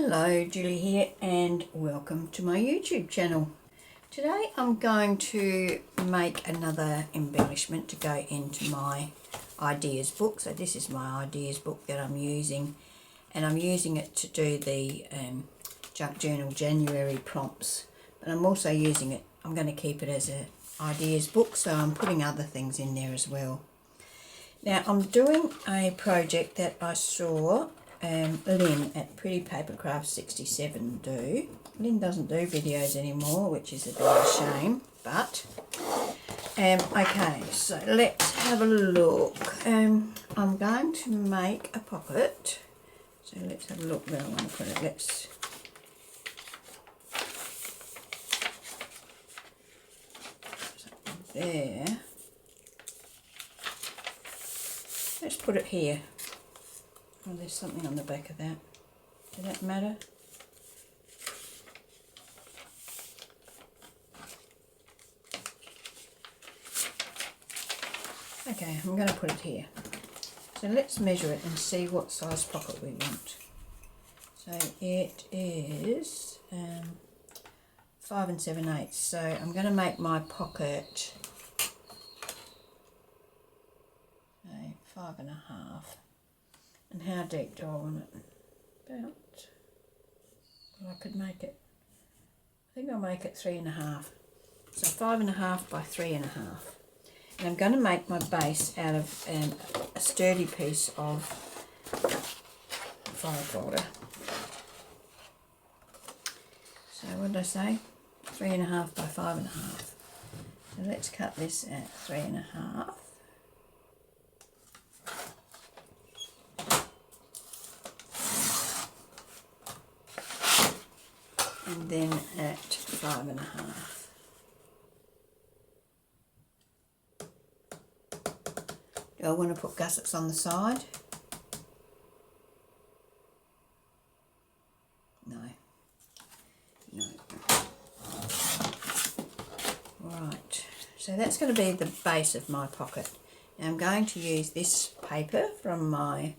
Hello, Julie here and welcome to my YouTube channel. Today I'm going to make another embellishment to go into my ideas book. So this is my ideas book that I'm using, and I'm using it to do the Junk Journal January prompts, but I'm also using it, I'm going to keep it as an ideas book, so I'm putting other things in there as well. Now I'm doing a project that I saw Lynn at Pretty Papercraft 67 do. Lynn doesn't do videos anymore, which is a bit of a shame, but okay, so let's have a look. I'm going to make a pocket, so let's have a look where I want to put it. Let's there, let's put it here. Oh, there's something on the back of that. Does that matter? Okay, I'm going to put it here. So let's measure it and see what size pocket we want. So it is 5 7/8. So I'm going to make my pocket 5 1/2. And how deep do I want it? About, well, I could make it, I think I'll make it 3 1/2. So 5 1/2 by 3 1/2. And I'm going to make my base out of a sturdy piece of file folder. So what did I say? 3 1/2 by 5 1/2. So let's cut this at 3 1/2. And then at 5 1/2. Do I want to put gussets on the side? No. No. Right, so that's going to be the base of my pocket. Now I'm going to use this paper from my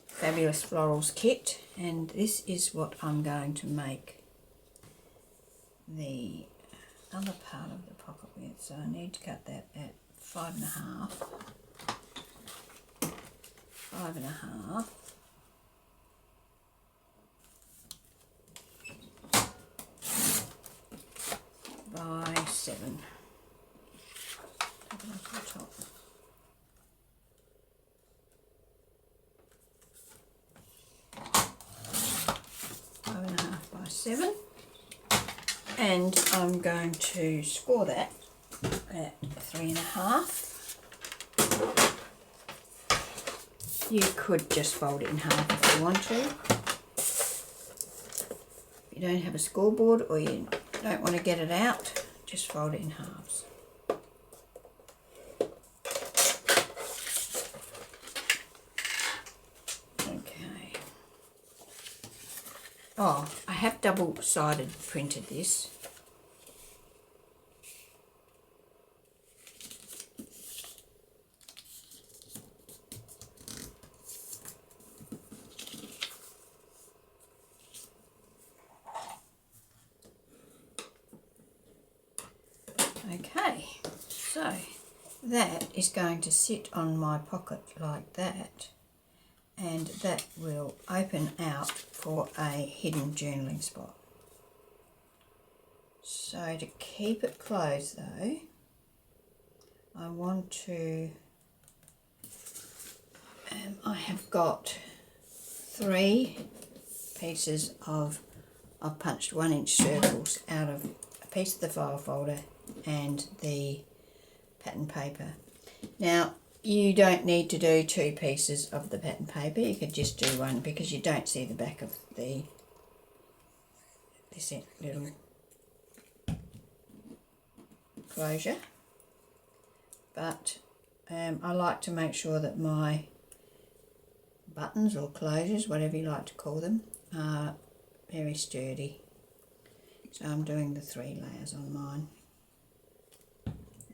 Fabulous Florals kit, and this is what I'm going to make the other part of the pocket with. So I need to cut that at 5 1/2, 5 1/2, by 7. Take it off the top. By 7, and I'm going to score that at 3 1/2. You could just fold it in half if you want to. If you don't have a scoreboard or you don't want to get it out, just fold it in halves. Okay. Oh, I have double-sided printed this. Okay, so that is going to sit on my pocket like that, and that will open out for a hidden journaling spot. So to keep it closed though, I want to, I have got 3 pieces of, I've punched 1-inch circles out of a piece of the file folder and the pattern paper. Now you don't need to do 2 pieces of the pattern paper, you could just do 1 because you don't see the back of this little closure. But I like to make sure that my buttons or closures, whatever you like to call them, are very sturdy. So I'm doing the 3 layers on mine.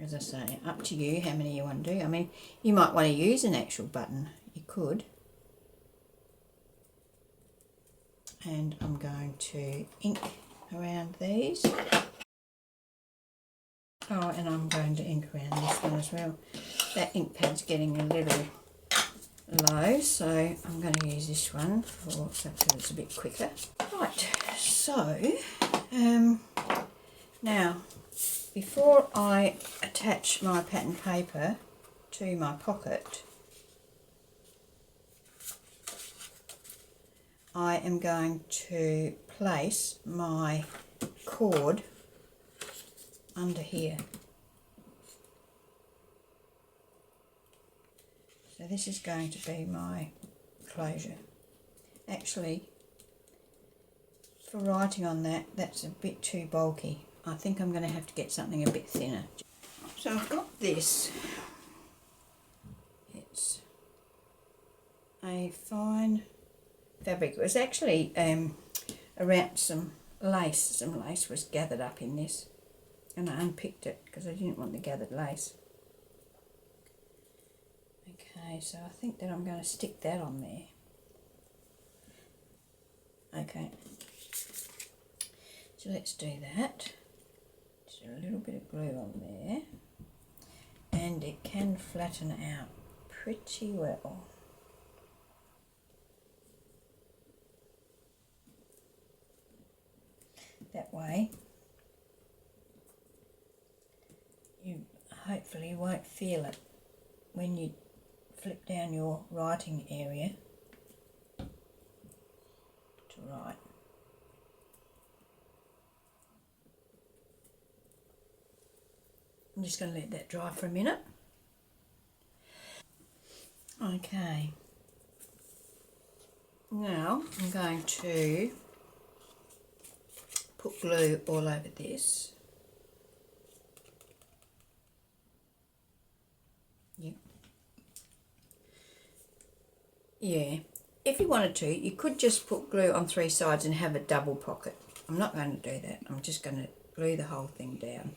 As I say, up to you how many you want to do. I mean, you might want to use an actual button. You could. and I'm going to ink around these. Oh, and I'm going to ink around this one as well. That ink pad's getting a little low, so I'm going to use this one so it's a bit quicker. Right, so now before I attach my pattern paper to my pocket, I am going to place my cord under here. So this is going to be my closure. Actually, for writing on that, that's a bit too bulky. I think I'm going to have to get something a bit thinner. So I've got this. It's a fine fabric. It was actually around some lace. Some lace was gathered up in this, and I unpicked it because I didn't want the gathered lace. Okay, so I think that I'm going to stick that on there. Okay, so let's do that. Just a little bit of glue on there, and it can flatten out pretty well. That way you hopefully won't feel it when you flip down your writing area to write. I'm just going to let that dry for a minute. Okay, now I'm going to put glue all over this. Yep. Yeah, if you wanted to, you could just put glue on 3 sides and have a double pocket. I'm not going to do that. I'm just going to glue the whole thing down.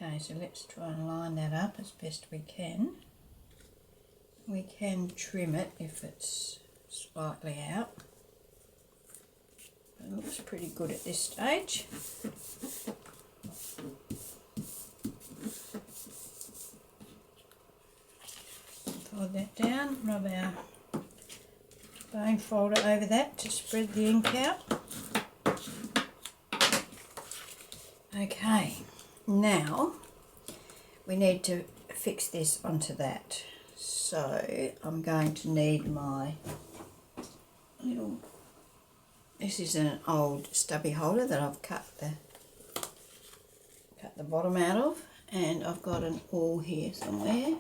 Okay, so let's try and line that up as best we can. We can trim it if it's slightly out. It looks pretty good at this stage. Fold that down, rub our bone folder over that to spread the ink out. Okay, now we need to fix this onto that. So I'm going to need my little, this is an old stubby holder that I've cut the bottom out of, and I've got an awl here somewhere.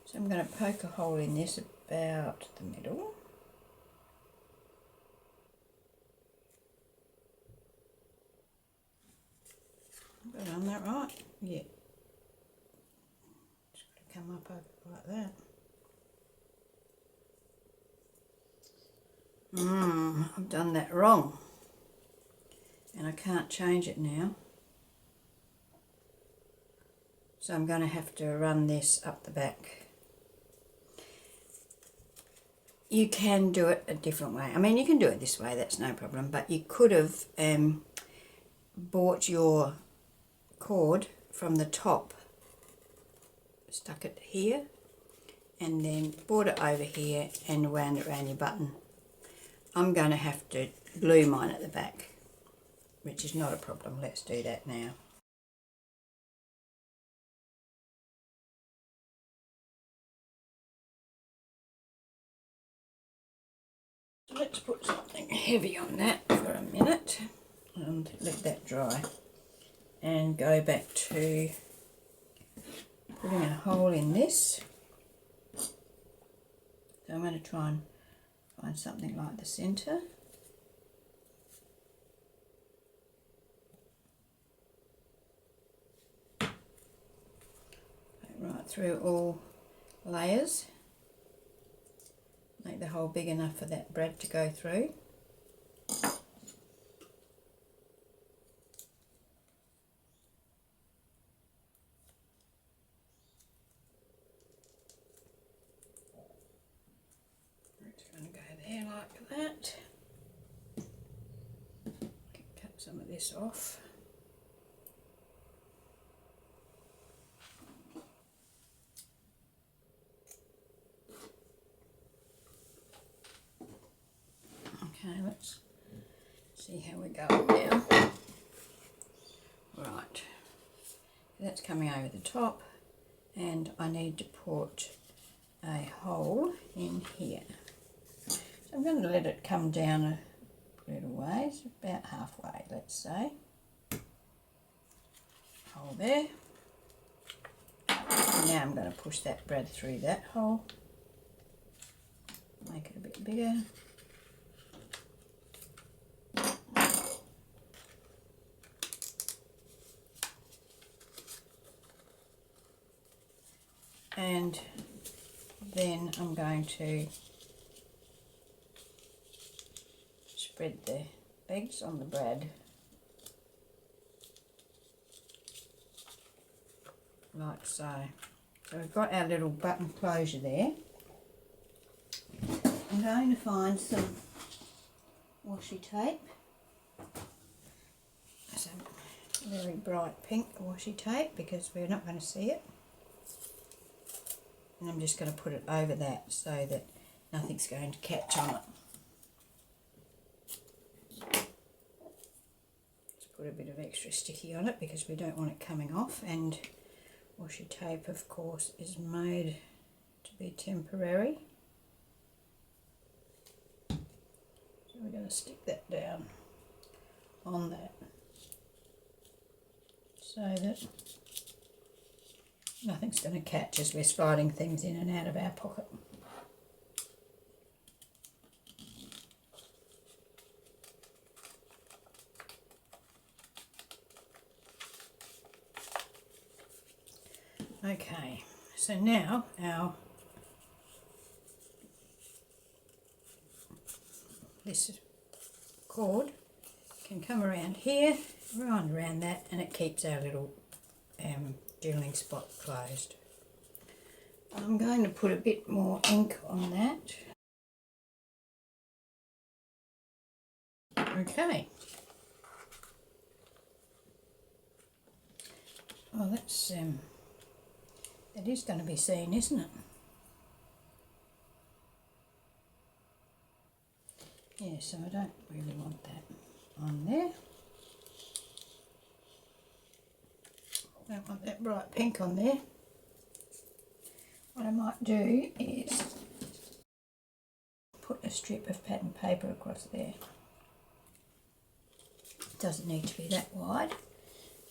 So I'm going to poke a hole in this about the middle. Have I done that right? Yeah. Just got to come up over like that. I've done that wrong, and I can't change it now. So I'm going to have to run this up the back. You can do it a different way. I mean, you can do it this way, that's no problem, but you could have bought your cord from the top, stuck it here, and then brought it over here and wound it around your button. I'm going to have to glue mine at the back, which is not a problem. Let's do that now. So let's put something heavy on that for a minute and let that dry, and go back to putting a hole in this. So I'm going to try and find something like the centre. Right through all layers. Make the hole big enough for that bread to go through. It's going to go there like that. Cut some of this off. Okay, let's see how we're going now. Right, that's coming over the top, and I need to put a hole in here. So I'm going to let it come down a little ways, about halfway, let's say. Hole there. And now I'm going to push that bread through that hole. Make it a bit bigger. And then I'm going to spread the eggs on the bread like so. So we've got our little button closure there. I'm going to find some washi tape, some very bright pink washi tape because we're not going to see it. And I'm just going to put it over that so that nothing's going to catch on it. Let's put a bit of extra sticky on it because we don't want it coming off, and washi tape of course is made to be temporary. So we're going to stick that down on that so that nothing's going to catch as we're sliding things in and out of our pocket. Okay, so now this cord can come around here, around that, and it keeps our little doodling spot closed. I'm going to put a bit more ink on that. Okay. Well, that's it is going to be seen, isn't it? Yeah, so I don't really want that on there. Don't want that bright pink on there. What I might do is put a strip of pattern paper across there. It doesn't need to be that wide.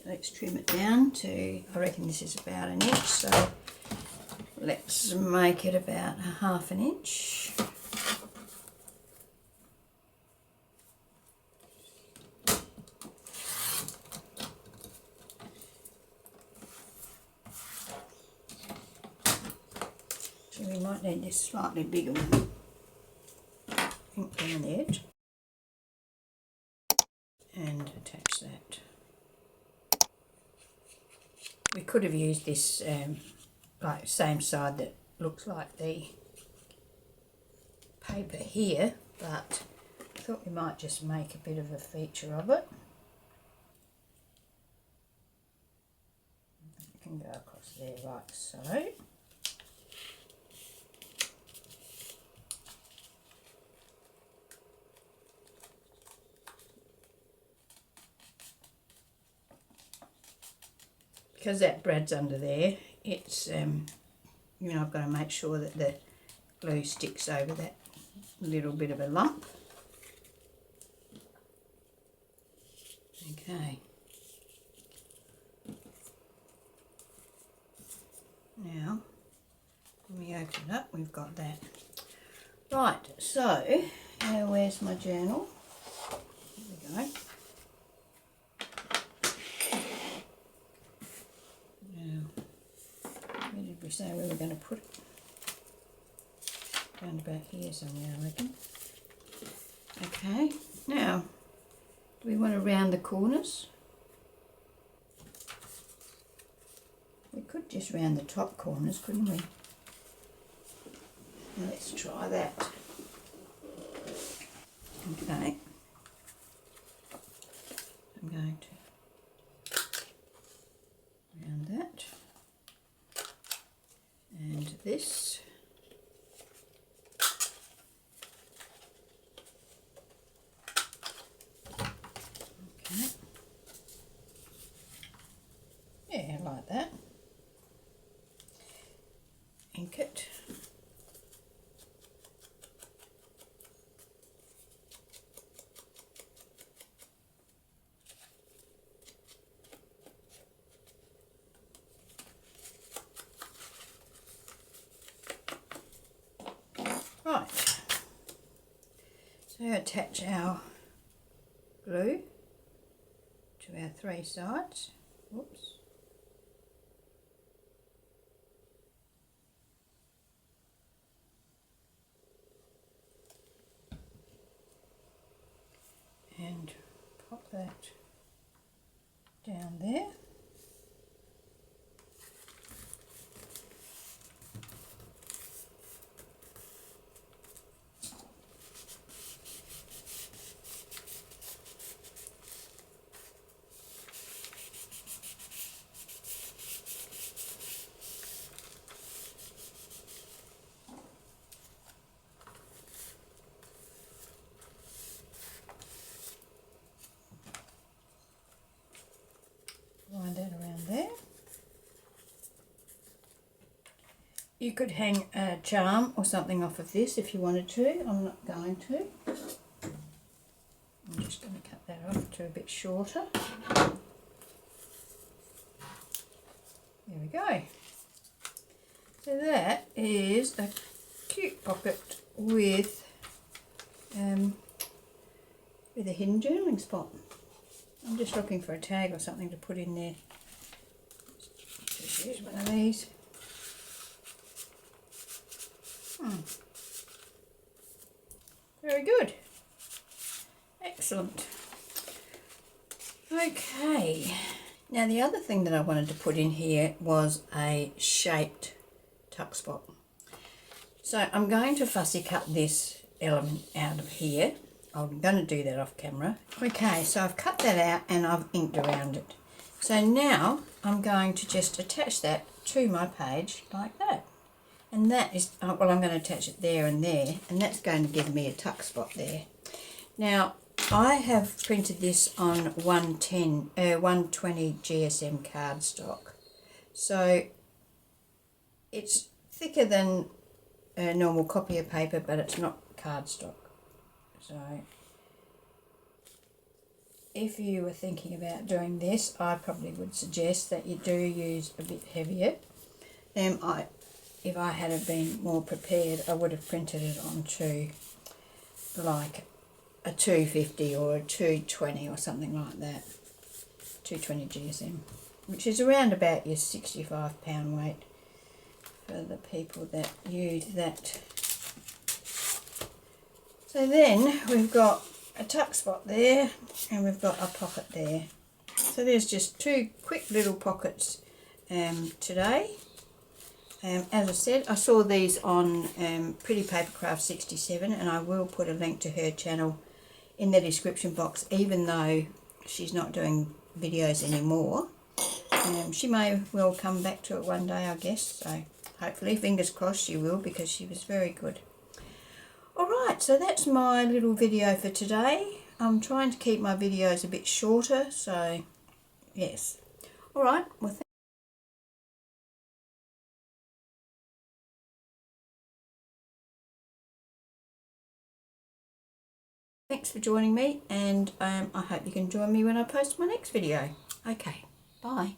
Let's trim it down to, I reckon this is about an inch, so let's make it about a ½ an inch. So we might need this slightly bigger one. Ink down the edge and attach that. We could have used this like same side that looks like the paper here, but I thought we might just make a bit of a feature of it. It can go across there like so. Because that bread's under there, it's you know, I've got to make sure that the glue sticks over that little bit of a lump. Okay. Now, when we open it up, we've got that. Right, so now where's my journal? There we go. Now, where did we say we were going to put it? Around about here somewhere, I reckon. Okay, now, do we want to round the corners? We could just round the top corners, couldn't we? Let's try that. Okay. I'm going to round that. And this. Okay. Yeah, like that. Ink it. Right, so attach our glue to our three sides. Whoops. And pop that down there. Wind that around there. You could hang a charm or something off of this if you wanted to. I'm not going to. I'm just going to cut that off to a bit shorter. There we go. So that is a cute pocket with a hidden journaling spot. I'm just looking for a tag or something to put in there. Just use one of these. Very good. Excellent. Okay. Now the other thing that I wanted to put in here was a shaped tuck spot. So I'm going to fussy cut this element out of here. I'm going to do that off camera. Okay, so I've cut that out and I've inked around it. So now I'm going to just attach that to my page like that. And that is, well, I'm going to attach it there, and that's going to give me a tuck spot there. Now, I have printed this on 120 GSM cardstock. So it's thicker than a normal copier paper, but it's not cardstock. So if you were thinking about doing this, I probably would suggest that you do use a bit heavier. If I had have been more prepared, I would have printed it onto like a 250 or a 220 or something like that. 220 GSM, which is around about your 65 pound weight for the people that use that. So then we've got a tuck spot there and we've got a pocket there. So there's just two quick little pockets today. As I said, I saw these on Pretty Papercraft 67, and I will put a link to her channel in the description box, even though she's not doing videos anymore. She may well come back to it one day, I guess, so hopefully, fingers crossed she will, because she was very good. Alright, so that's my little video for today. I'm trying to keep my videos a bit shorter, so yes. Alright, well, thanks for joining me, and I hope you can join me when I post my next video. Okay, bye.